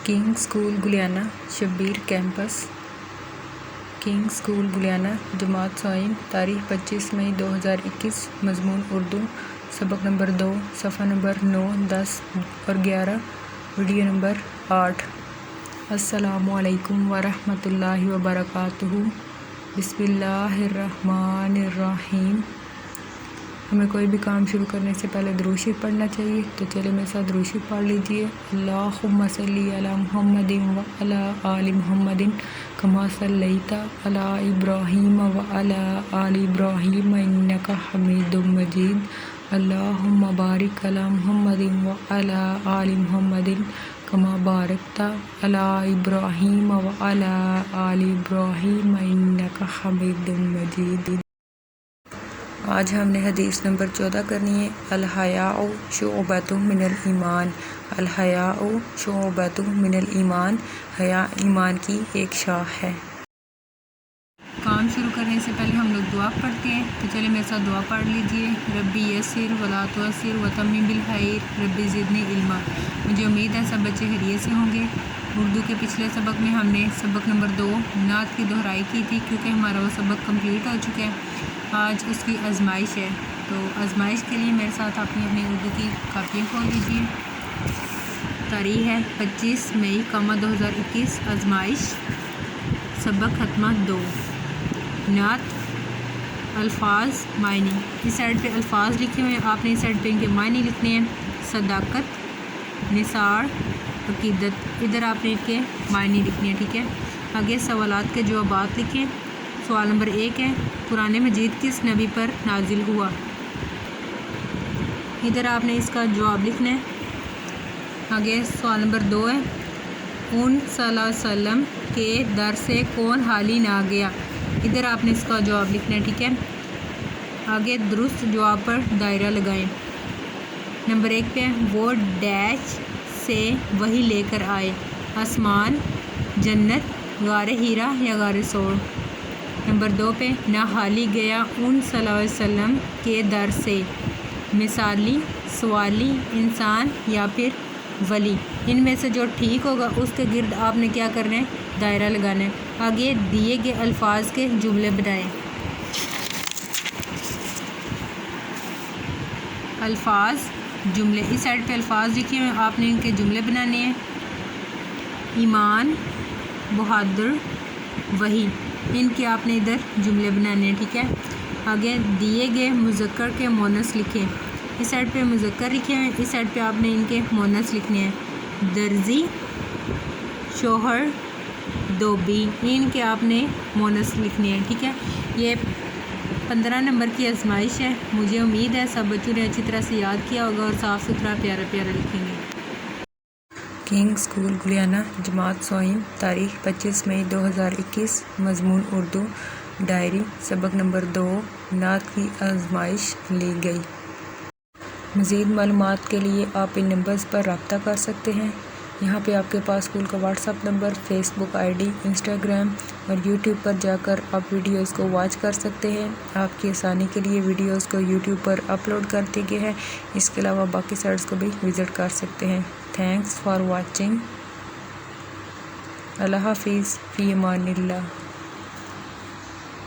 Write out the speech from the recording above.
King school Guliana Shabbir campus. King school Guliana जमात साइम तारीख 25 मई 2021। मजमून उर्दू सबक नंबर 2 सफ़ा नंबर 9, 10 और 11 वीडियो नंबर 8। अस्सलामु अलैकुम वरहमतुल्लाहि वबरकातुहू। बिस्मिल्लाहिर्रहमानिर्रहीम। हमें कोई भी काम शुरू करने से पहले दुरूद शरीफ पढ़ना चाहिए, तो चलिए मेरे साथ दुरूद शरीफ पढ़ लीजिए। अल्लाहुम्मा सल्ली अला मुहम्मदिन व अला आलि मुहम्मदिन कमा सल्लैता अला इब्राहीम व अला आलि इब्राहीम इन्नका हमीदुम मजीद। अल्लाहुम्मा बारिक अला मुहम्मदिन व अला आलि मुहम्मदिन कमा बारकता अला इब्राहीम व अला आलि इब्राहीम इन्नका हमीदुम मजीद। आज हमने हदीस नंबर 14 करनी है। अल-हयाउ शुअबतुम मिनल ईमान। अल-हयाउ शुअबतुम मिनल ईमान। हया ईमान की एक शाख है। काम शुरू करने से पहले हम लोग दुआ पढ़ते हैं, तो चलिए मेरे साथ दुआ पढ़ लीजिए। रब्बी यस्सिर वला तुअस्सिर वतम्मिम बिल खैर रब्बी ज़िदनी इल्मा। मुझे उम्मीद है सब बच्चे खैरियत से होंगे। उर्दू के पिछले सबक में हमने सबक नंबर 2 नात की दोहराई की थी, क्योंकि हमारा वो सबक कंप्लीट हो चुका है। आज उसकी आजमाइश है, तो आजमाइश के लिए मेरे साथ अपनी उर्दू की कापियाँ खोल लीजिए। तारीख है 25 मई 2021। आजमाइश सबक खत्मा 2 नात अल्फाज मायने। इस साइड पे अल्फाज लिखे हुए हैं, आपने इस साइड पे इनके मायने लिखने हैं। सदाकत, निसार, अकीदत, इधर आपने इनके मायने लिखने हैं, ठीक है। आगे सवालात के जवाबात लिखें। सवाल नंबर 1 है, कुरान मजीद किस नबी पर नाजिल हुआ। इधर आपने इसका जवाब लिखना है। आगे सवाल नंबर 2 है, उन सल्लल्लाहु अलैहि वसल्लम के दर से कौन हाली ना गया। इधर आपने इसका जवाब लिखना है, ठीक है। आगे दुरुस्त जवाब पर दायरा लगाएं। नंबर 1 पे वो डैश से वही लेकर आए। आसमान, जन्नत, गारे हीरा या गारे सोर। नंबर 2 पे ना हाली गया उन सल्लल्लाहु अलैहि वसल्लम के दर से। मिसाली, सवाली, इंसान या फिर वली। इनमें से जो ठीक होगा उसके गिर्द आपने क्या करना है, दायरा लगाना है। आगे दिए गए अल्फाज के जुमले बनाएं। अल्फाज जुमले, इस साइड पे अल्फाज लिखे हुए हैं, आपने इनके जुमले बनाने हैं। ईमान, बहादुर, वही, इनके आपने इधर जुमले बनाने हैं, ठीक है। आगे दिए गए मुज़क्कर के मोनस लिखें। इस साइड पे मुज़क्कर लिखे हुए हैं, इस साइड पे आपने इनके मोनस लिखने हैं। दर्जी, शोहर, दोबी, इनके आपने मोनस लिखने हैं, ठीक है। ये 15 नंबर की आजमाइश है। मुझे उम्मीद है सब बच्चों ने अच्छी तरह से याद किया होगा और साफ़ सुथरा प्यारा प्यारा लिखेंगे। किंग स्कूल गुलियाना जमात सोइम तारीख 25 मई 2021। मजमून उर्दू डायरी सबक नंबर 2 नात की आजमाइश ली गई। मज़ीद मालूमात के लिए आप इन नंबर्स पर रब्ता कर सकते हैं। यहाँ पे आपके पास स्कूल का WhatsApp number, Facebook ID, Instagram और यूट्यूब पर जाकर आप वीडियोस को वॉच कर सकते हैं। आपकी आसानी के लिए वीडियोस को यूट्यूब पर अपलोड कर दिए गए हैं। इसके अलावा बाकी साइट्स को भी विज़िट कर सकते हैं। Thanks for watching. अल्लाह हाफिज़, फ़ी अमानिल्लाह।